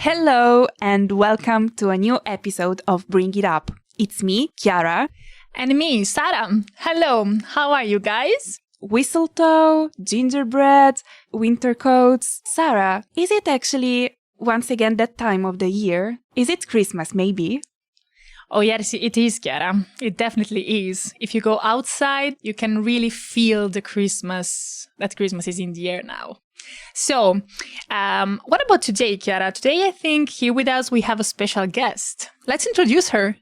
Hello and welcome to a new episode of Bring It Up. It's me, Chiara. And me, Sarah. Hello, how are you guys? Mistletoe, gingerbread, winter coats. Sarah, is it actually once again that time of the year? Is it Christmas maybe? Oh yes, it is, Chiara. It definitely is. If you go outside, you can really feel that Christmas is in the air now. So, what about today, Chiara? Today, I think here with us we have a special guest. Let's introduce her.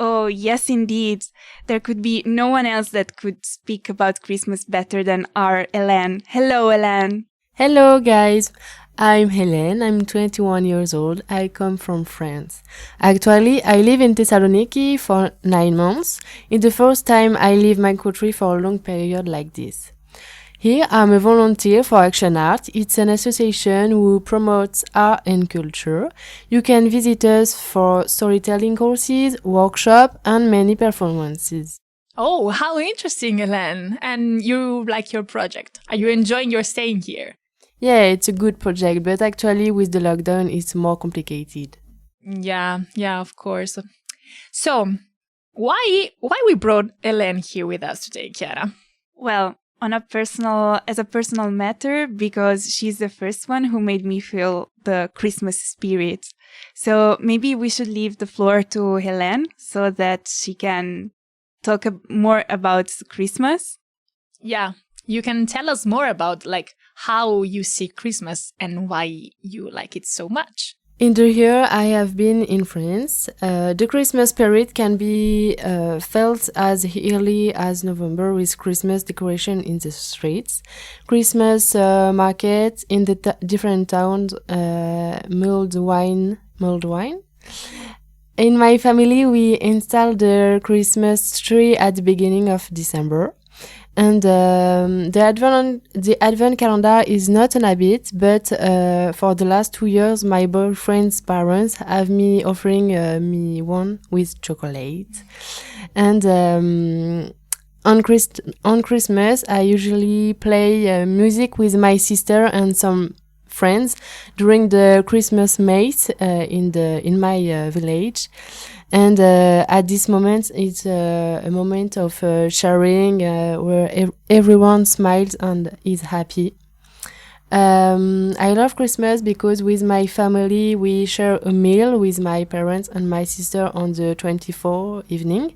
Oh, yes, indeed. There could be no one else that could speak about Christmas better than our Hélène. Hello, Hélène. Hello, guys. I'm Hélène. I'm 21 years old. I come from France. Actually, I live in Thessaloniki for 9 months. It's the first time I leave my country for a long period like this. Here, I'm a volunteer for Action Art. It's an association who promotes art and culture. You can visit us for storytelling courses, workshops, and many performances. Oh, how interesting, Hélène. And you like your project. Are you enjoying your staying here? Yeah, it's a good project, but actually with the lockdown, it's more complicated. Yeah, of course. So, why we brought Hélène here with us today, Chiara? Well, as a personal matter, because she's the first one who made me feel the Christmas spirit. So maybe we should leave the floor to Hélène so that she can talk more about Christmas. Yeah, you can tell us more about how you see Christmas and why you like it so much. In the year I have been in France, the Christmas spirit can be felt as early as November with Christmas decoration in the streets, Christmas markets in the different towns, mulled wine. In my family, we installed the Christmas tree at the beginning of December. And the advent calendar is not an habit, but for the last 2 years, my boyfriend's parents have me offering me one with chocolate. And on Christmas, I usually play music with my sister and some friends during the Christmas mass in my village. And at this moment, it's a moment of sharing where everyone smiles and is happy. I love Christmas because with my family, we share a meal with my parents and my sister on the 24th evening.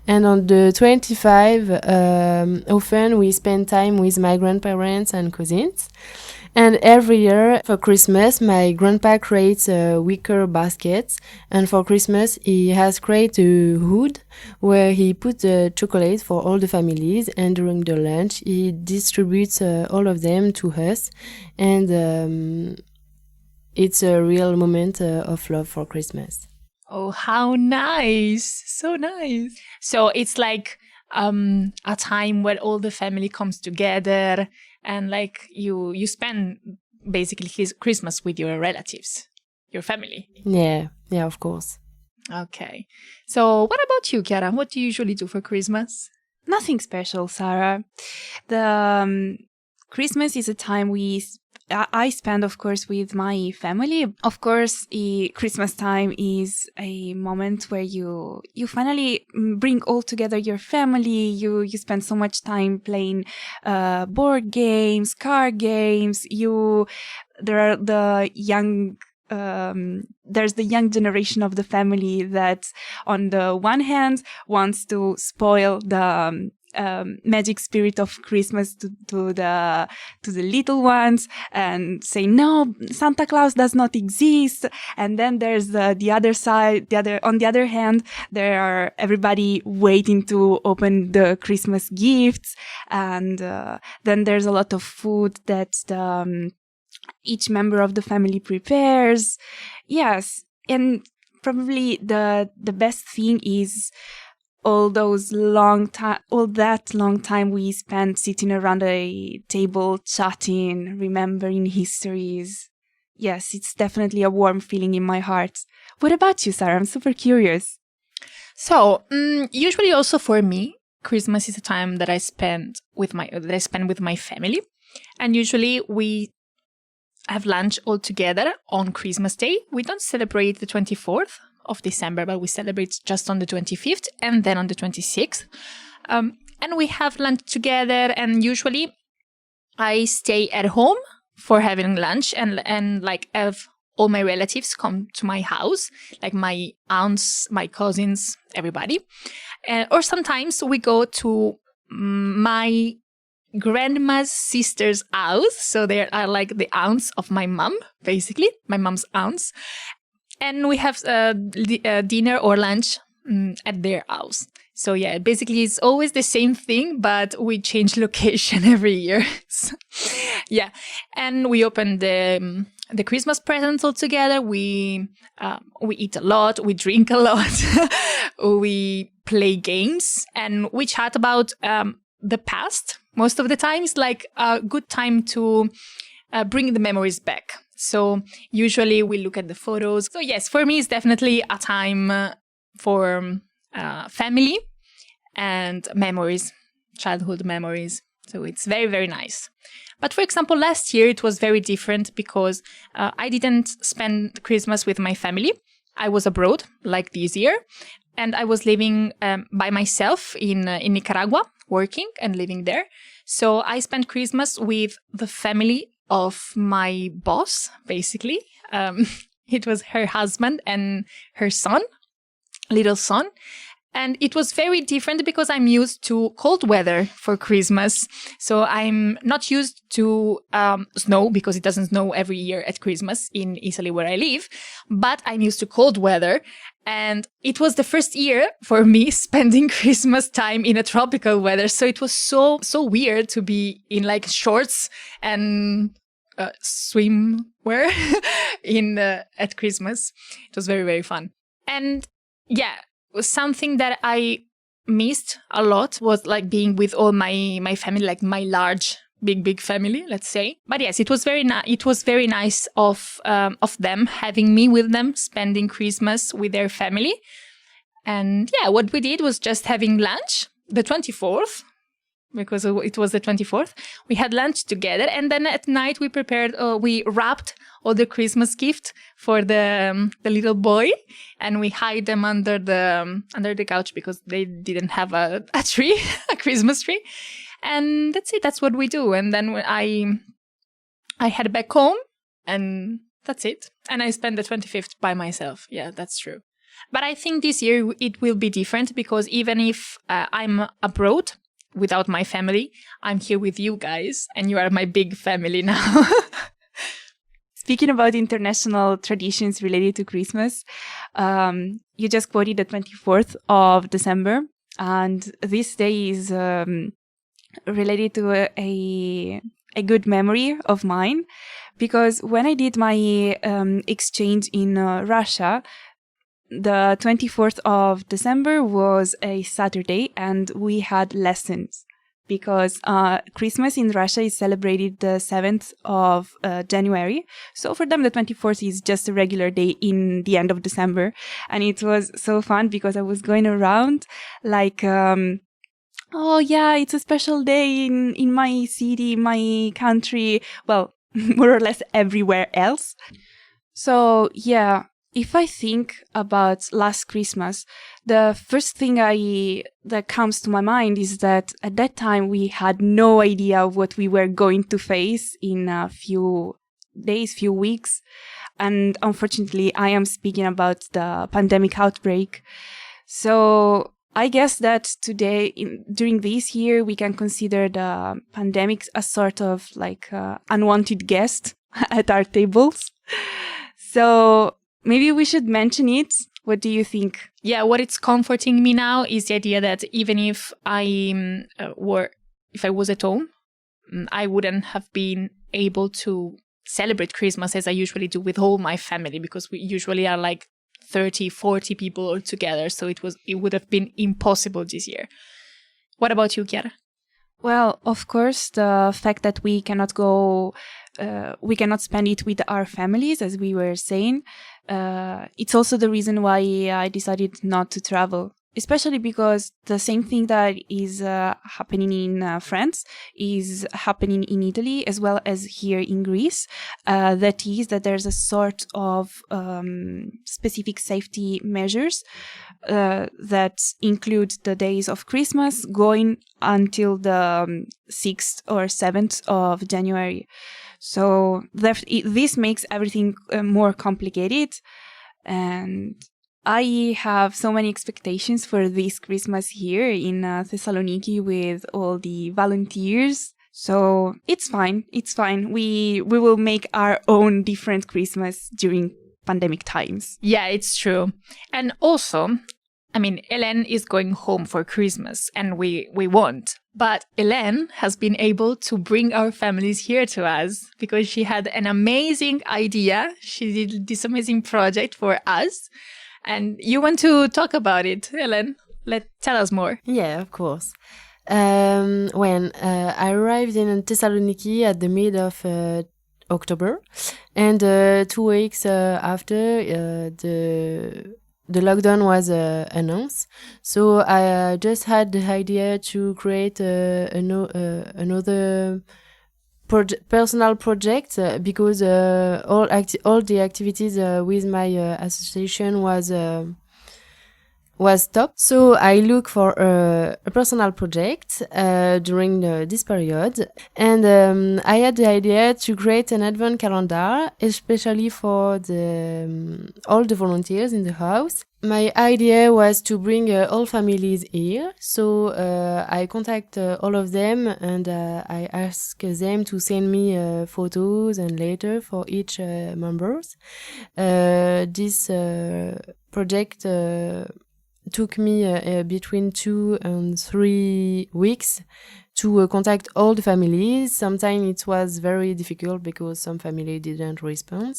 And on the 25th, often we spend time with my grandparents and cousins. And every year for Christmas, my grandpa creates wicker baskets. And for Christmas, he has created a hood where he puts the chocolate for all the families. And during the lunch, he distributes all of them to us. And it's a real moment of love for Christmas. Oh, how nice. So nice. So it's like a time where all the family comes together and you spend basically his Christmas with your relatives, your family. Yeah, of course. Okay. So what about you, Chiara? What do you usually do for Christmas? Nothing special, Sarah. The Christmas is a time I spend, of course, with my family. Of course, Christmas time is a moment where you finally bring all together your family. You spend so much time playing board games, card games. There are the young. There's the young generation of the family that, on the one hand, wants to spoil the magic spirit of Christmas to the little ones and say, no, Santa Claus does not exist. And then there's the other side, on the other hand, there are everybody waiting to open the Christmas gifts. And then there's a lot of food that each member of the family prepares. Yes. And probably the best thing is all that long time we spent sitting around a table, chatting, remembering histories. Yes, it's definitely a warm feeling in my heart. What about you, Sarah? I'm super curious. So, usually also for me, Christmas is a time that I spend with my family, and usually we have lunch all together on Christmas Day. We don't celebrate the 24th of December, but we celebrate just on the 25th and then on the 26th. And we have lunch together, and usually I stay at home for having lunch and like have all my relatives come to my house, like my aunts, my cousins, everybody. Or sometimes we go to my grandma's sister's house. So they are like the aunts of my mom, basically, my mom's aunts. And we have dinner or lunch at their house. So yeah, basically it's always the same thing, but we change location every year. So, yeah, and we open the Christmas presents all together. We eat a lot, we drink a lot, we play games, and we chat about the past. Most of the time, it's like a good time to bring the memories back. So usually we look at the photos. So yes, for me, it's definitely a time for family and memories, childhood memories. So it's very, very nice. But for example, last year it was very different because I didn't spend Christmas with my family. I was abroad, like this year, and I was living by myself in Nicaragua, working and living there. So I spent Christmas with the family of my boss, basically. It was her husband and her son, little son. And it was very different because I'm used to cold weather for Christmas. So I'm not used to snow because it doesn't snow every year at Christmas in Italy where I live. But I'm used to cold weather. And it was the first year for me spending Christmas time in a tropical weather. So it was so weird to be in like shorts and swimwear at Christmas. It was very, very fun. And yeah, something that I missed a lot was like being with all my family, like my large, big family, let's say. But yes, it was very nice of them having me with them, spending Christmas with their family. And yeah, what we did was just having lunch the 24th, because it was the 24th. We had lunch together, and then at night we wrapped all the Christmas gifts for the little boy, and we hide them under the couch because they didn't have a tree, a Christmas tree. And that's it. That's what we do. And then I head back home, and that's it. And I spent the 25th by myself. Yeah, that's true. But I think this year it will be different because even if I'm abroad without my family, I'm here with you guys, and you are my big family now. Speaking about international traditions related to Christmas, you just quoted the 24th of December, and this day is related to a good memory of mine, because when I did my exchange in Russia, the 24th of December was a Saturday, and we had lessons because Christmas in Russia is celebrated the 7th of January. So for them, the 24th is just a regular day in the end of December. And it was so fun because I was going around like, oh yeah, it's a special day in my city, my country. Well, more or less everywhere else. So yeah. If I think about last Christmas, the first thing that comes to my mind is that at that time we had no idea what we were going to face in a few days, few weeks. And unfortunately, I am speaking about the pandemic outbreak. So I guess that today, during this year, we can consider the pandemic a sort of like unwanted guest at our tables. So maybe we should mention it. What do you think? Yeah, what it's comforting me now is the idea that even if I was at home, I wouldn't have been able to celebrate Christmas as I usually do with all my family, because we usually are like 30, 40 people all together. So it would have been impossible this year. What about you, Chiara? Well, of course, the fact that we cannot spend it with our families, as we were saying. It's also the reason why I decided not to travel. especially because the same thing that is happening in France is happening in Italy as well as here in Greece. That is that there's a sort of specific safety measures that include the days of Christmas going until the 6th or 7th of January. So this makes everything more complicated, and I have so many expectations for this Christmas here in Thessaloniki with all the volunteers. So it's fine. It's fine. We will make our own different Christmas during pandemic times. Yeah, it's true. And also, I mean, Hélène is going home for Christmas and we won't. But Hélène has been able to bring our families here to us because she had an amazing idea. She did this amazing project for us. And you want to talk about it, Hélène? Tell us more. Yeah, of course. When I arrived in Thessaloniki at the mid of October, and 2 weeks after the lockdown was announced, so I just had the idea to create another personal project because all the activities with my association was stopped. So I look for a personal project during this period, and I had the idea to create an advent calendar, especially for all the volunteers in the house. My idea was to bring all families here, so I contact all of them and I ask them to send me photos and letters for each members. This project took me between 2 and 3 weeks to contact all the families. Sometimes it was very difficult because some family didn't respond.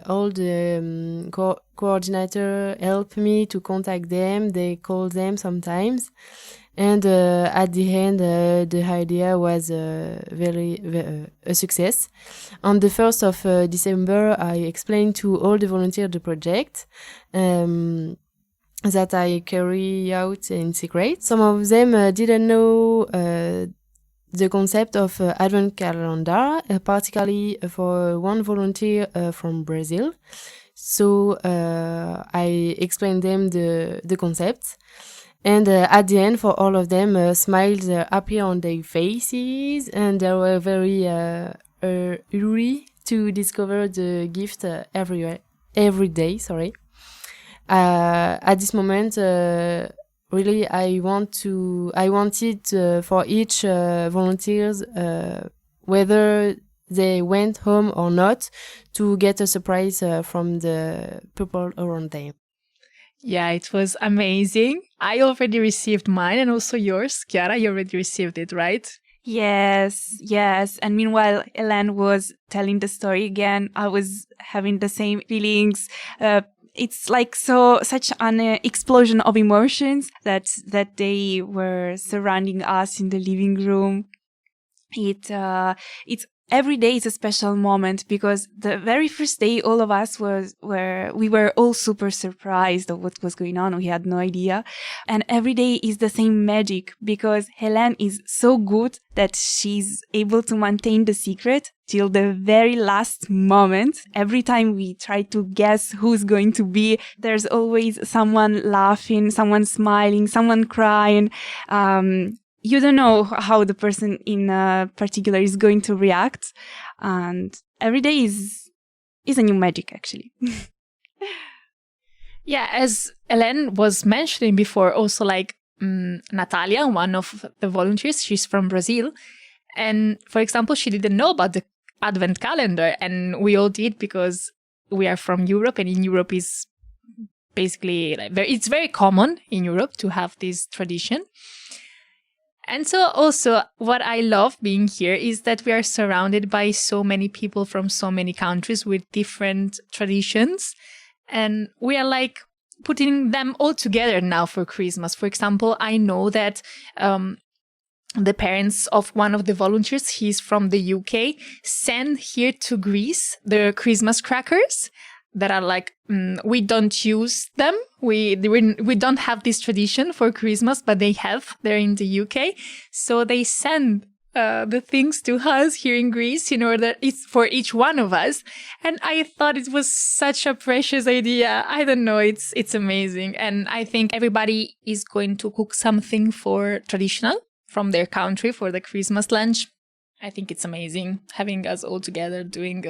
All the coordinator helped me to contact them. They called them sometimes. And at the end, the idea was very a success. On the 1st of December, I explained to all the volunteers the project that I carry out in secret. Some of them didn't know the concept of advent calendar, particularly for one volunteer from Brazil. So I explained them the concept. And at the end, for all of them, smiles appear on their faces, and they were very happy to discover the gift every day. Sorry. At this moment, really, I wanted for each volunteers, whether they went home or not, to get a surprise from the people around them. Yeah, it was amazing. I already received mine and also yours. Chiara, you already received it, right? Yes. And meanwhile, Hélène was telling the story again. I was having the same feelings. It's like such an explosion of emotions that they were surrounding us in the living room. It's every day is a special moment because the very first day, all of us we were all super surprised of what was going on. We had no idea. And every day is the same magic because Hélène is so good that she's able to maintain the secret till the very last moment. Every time we try to guess who's going to be, there's always someone laughing, someone smiling, someone crying. You don't know how the person in particular is going to react. And every day is a new magic, actually. Yeah, as Hélène was mentioning before, also like Natalia, one of the volunteers, she's from Brazil. And for example, she didn't know about the Advent calendar. And we all did because we are from Europe. And in Europe is basically, it's very common in Europe to have this tradition. And so also what I love being here is that we are surrounded by so many people from so many countries with different traditions. And we are like putting them all together now for Christmas. For example, I know that the parents of one of the volunteers, he's from the UK, send here to Greece the Christmas crackers that are like, we don't use them. We don't have this tradition for Christmas, but they have. They're in the UK. So they send the things to us here in Greece in order it's for each one of us. And I thought it was such a precious idea. I don't know. It's amazing. And I think everybody is going to cook something for traditional from their country for the Christmas lunch. I think it's amazing having us all together doing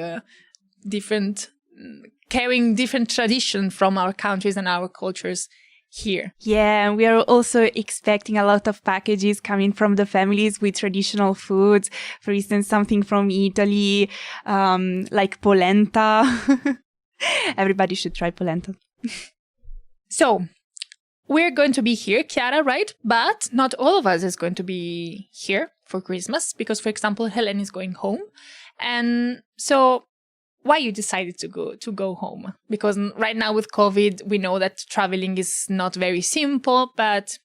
carrying different tradition from our countries and our cultures here. Yeah, and we are also expecting a lot of packages coming from the families with traditional foods. For instance, something from Italy, like polenta. Everybody should try polenta. So, we're going to be here, Chiara, right? But not all of us is going to be here for Christmas because, for example, Hélène is going home. And so why you decided to go home? Because right now with COVID, we know that traveling is not very simple, but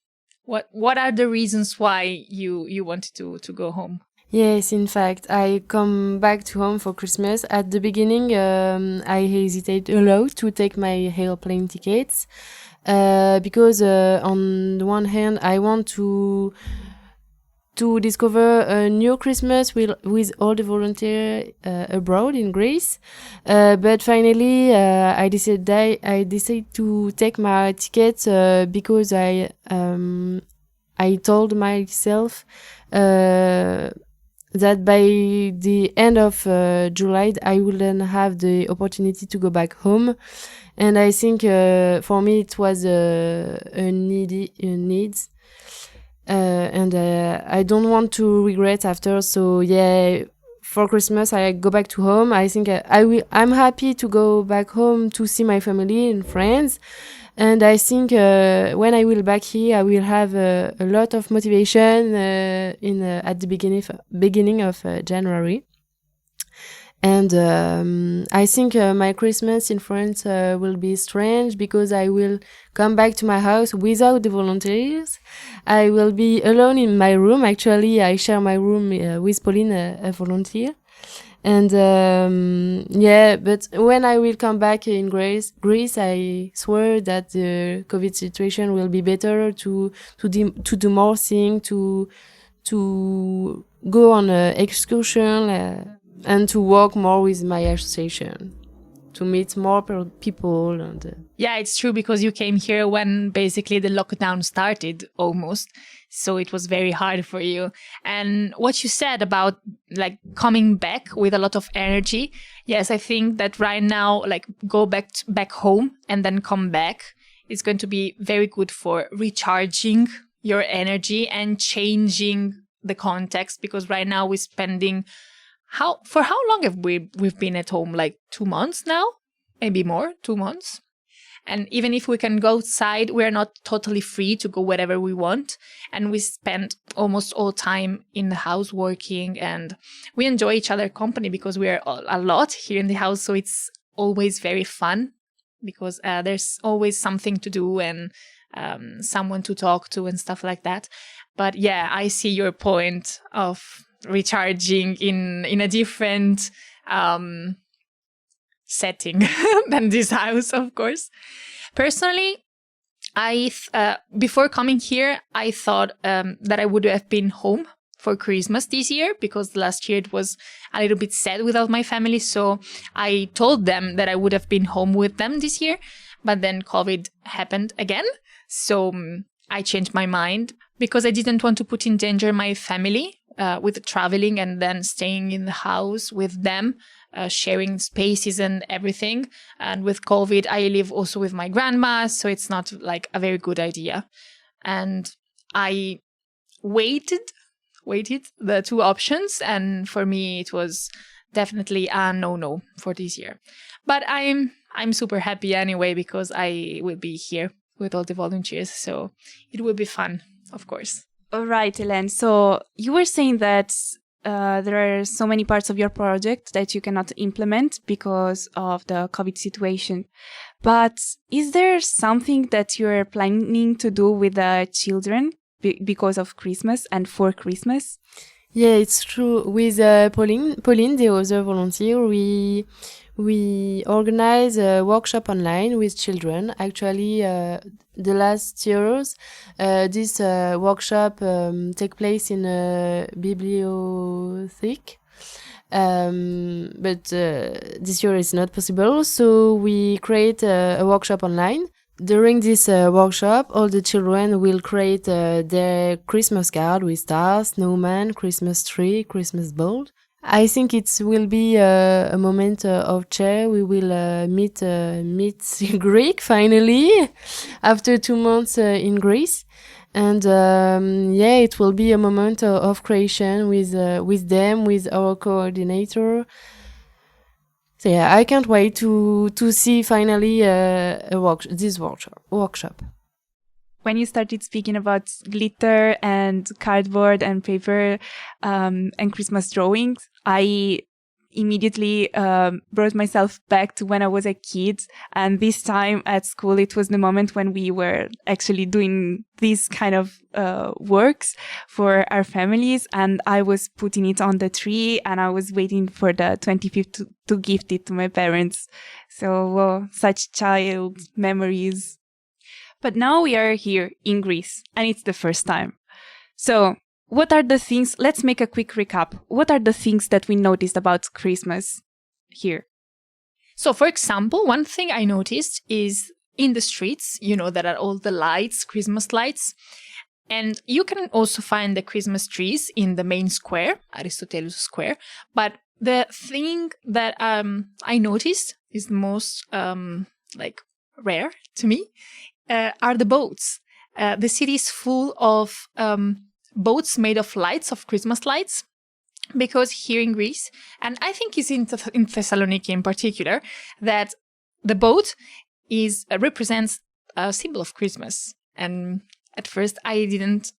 what are the reasons why you wanted to go home? Yes, in fact, I come back to home for Christmas. At the beginning, I hesitated a lot to take my airplane tickets because on the one hand, I want to discover a new Christmas with all the volunteers abroad in Greece. But finally, I decided to take my tickets because I told myself that by the end of July, I wouldn't have the opportunity to go back home. And I think for me, it was a need. And I don't want to regret after. So yeah, for Christmas I go back to home. I think I'm happy to go back home to see my family and friends. And I think when I will back here, I will have a lot of motivation at the beginning of January. And I think my Christmas in France will be strange because I will come back to my house without the volunteers. I will be alone in my room. Actually, I share my room with Pauline, a volunteer. And yeah, but when I will come back in Greece, I swear that the COVID situation will be better to do more things, to go on an excursion. And to work more with my association, to meet more people. And yeah, it's true because you came here when basically the lockdown started almost. So it was very hard for you. And what you said about like coming back with a lot of energy. Yes, I think that right now, like go back home and then come back. It's going to be very good for recharging your energy and changing the context because right now we're spending for how long have we've been at home? Like 2 months now? Maybe more, 2 months. And even if we can go outside, we're not totally free to go wherever we want. And we spend almost all time in the house working and we enjoy each other's company because we're a lot here in the house. So it's always very fun because there's always something to do and someone to talk to and stuff like that. But yeah, I see your point of recharging in a different setting than this house, of course. Personally, before coming here, I thought that I would have been home for Christmas this year because last year it was a little bit sad without my family. So I told them that I would have been home with them this year, but then COVID happened again. So I changed my mind because I didn't want to put in danger my family with traveling and then staying in the house with them, sharing spaces and everything. And with COVID, I live also with my grandma, so it's not like a very good idea. And I waited the two options, and for me, it was definitely a no for this year. But I'm super happy anyway because I will be here with all the volunteers, so it will be fun, of course. All right, Hélène. So you were saying that there are so many parts of your project that you cannot implement because of the COVID situation. But is there something that you're planning to do with the children because of Christmas and for Christmas? Yeah, it's true. With Pauline, the other volunteer, we we organize a workshop online with children. Actually, the last years, this workshop take place in a bibliothèque. But this year is not possible, so we create a workshop online. During this workshop, all the children will create their Christmas card with stars, snowman, Christmas tree, Christmas bowl. I think it will be a moment of cheer. We will meet Greek finally after 2 months in Greece. And it will be a moment of creation with them, with our coordinator. So yeah, I can't wait to see finally this workshop. When you started speaking about glitter and cardboard and paper and Christmas drawings, I immediately brought myself back to when I was a kid. And this time at school, it was the moment when we were actually doing these kind of works for our families. And I was putting it on the tree and I was waiting for the 25th to gift it to my parents. So such child memories. But now we are here in Greece and it's the first time. So what are the things, let's make a quick recap. What are the things that we noticed about Christmas here? So, for example, one thing I noticed is in the streets, there are all the lights, Christmas lights. And you can also find the Christmas trees in the main square, Aristotelus Square. But the thing that I noticed is the most rare to me are the boats. The city is full of boats made of lights, of Christmas lights, because here in Greece, and I think it's in Thessaloniki in particular, that the boat represents a symbol of Christmas. And at first I didn't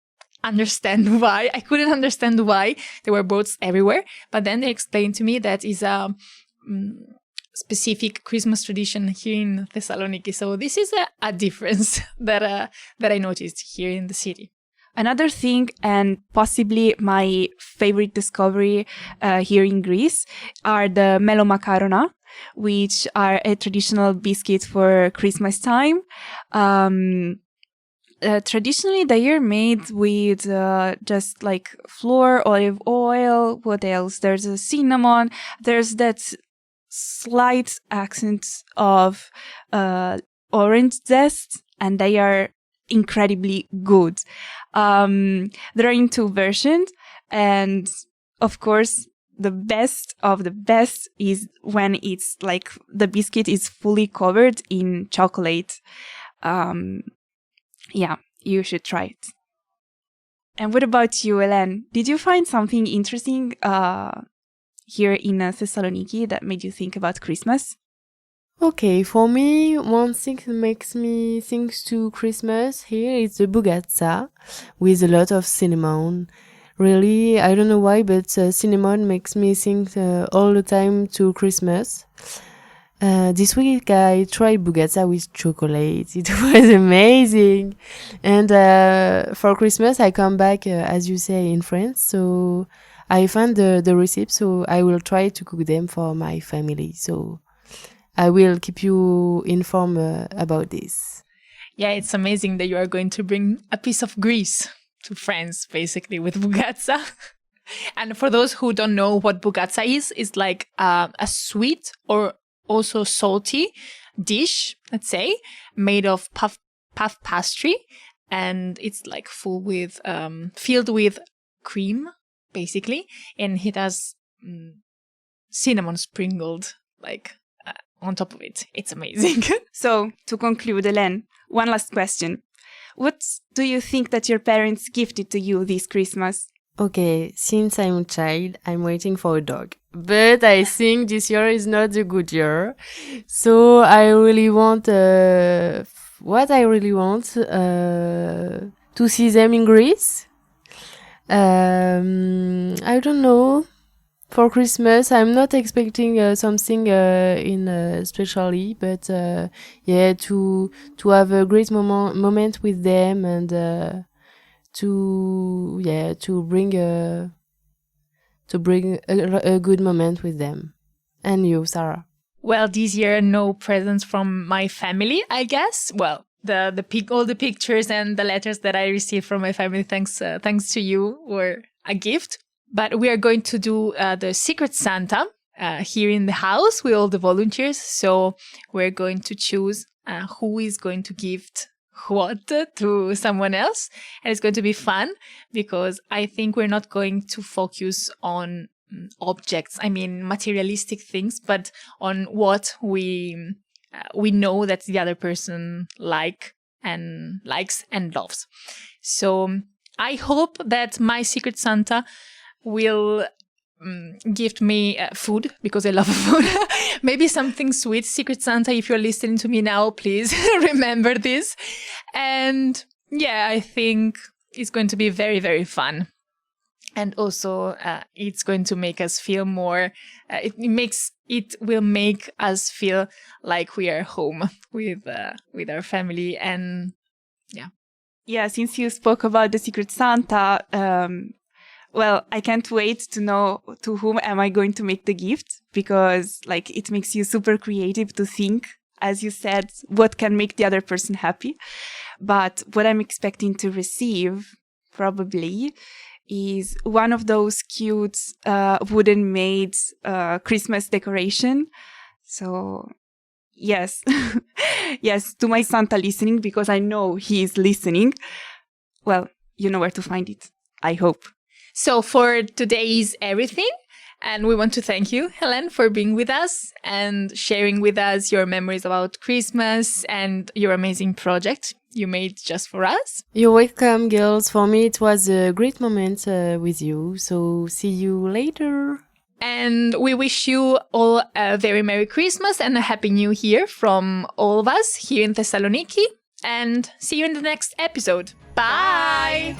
understand why. I couldn't understand why there were boats everywhere. But then they explained to me that is a specific Christmas tradition here in Thessaloniki. So this is a difference that I noticed here in the city. Another thing, and possibly my favorite discovery here in Greece, are the melomakarona, which are a traditional biscuit for Christmas time. Traditionally, they are made with just like flour, olive oil. What else? There's a cinnamon. There's that slight accent of orange zest, and they are incredibly good. There are in 2 versions, and of course the best of the best is when it's like the biscuit is fully covered in chocolate. You should try it. And what about you, Hélène? Did you find something interesting here in Thessaloniki that made you think about Christmas? Okay, for me, one thing that makes me think to Christmas here is the bugatsa with a lot of cinnamon. Really, I don't know why, but cinnamon makes me think all the time to Christmas. This week I tried bugatsa with chocolate. It was amazing. And for Christmas I come back, as you say, in France. So I found the recipe, so I will try to cook them for my family. So I will keep you informed about this. Yeah, it's amazing that you are going to bring a piece of Greece to France, basically, with bugatsa. And for those who don't know what bugatsa is, it's like a sweet or also salty dish, let's say, made of puff pastry. And it's like filled with cream, basically. And it has cinnamon sprinkled, on top of it. It's amazing. So, to conclude, Hélène, one last question. What do you think that your parents gifted to you this Christmas? Okay, since I'm a child, I'm waiting for a dog. But I think this year is not a good year. So I really want, to see them in Greece. I don't know. For Christmas, I'm not expecting something especially, but to have a great moment with them and to bring a good moment with them. And you, Sarah? Well, this year, no presents from my family, I guess. Well, all the pictures and the letters that I received from my family, thanks to you, were a gift. But we are going to do the Secret Santa here in the house with all the volunteers. So we're going to choose who is going to gift what to someone else. And it's going to be fun because I think we're not going to focus on objects, I mean materialistic things, but on what we know that the other person likes and loves. So I hope that my Secret Santa will gift me food, because I love food. Maybe something sweet. Secret Santa, if you're listening to me now, please remember this. And yeah, I think it's going to be very, very fun. And also, it's going to make us feel more. It will make us feel like we are home with our family. And yeah. Since you spoke about the Secret Santa, well, I can't wait to know to whom am I going to make the gift, because like it makes you super creative to think, as you said, what can make the other person happy. But what I'm expecting to receive probably is one of those cute wooden made Christmas decoration. So yes, yes, to my Santa listening, because I know he is listening. Well, you know where to find it, I hope. So for today is everything. And we want to thank you, Hélène, for being with us and sharing with us your memories about Christmas and your amazing project you made just for us. You're welcome, girls. For me, it was a great moment with you. So see you later. And we wish you all a very Merry Christmas and a Happy New Year from all of us here in Thessaloniki. And see you in the next episode. Bye!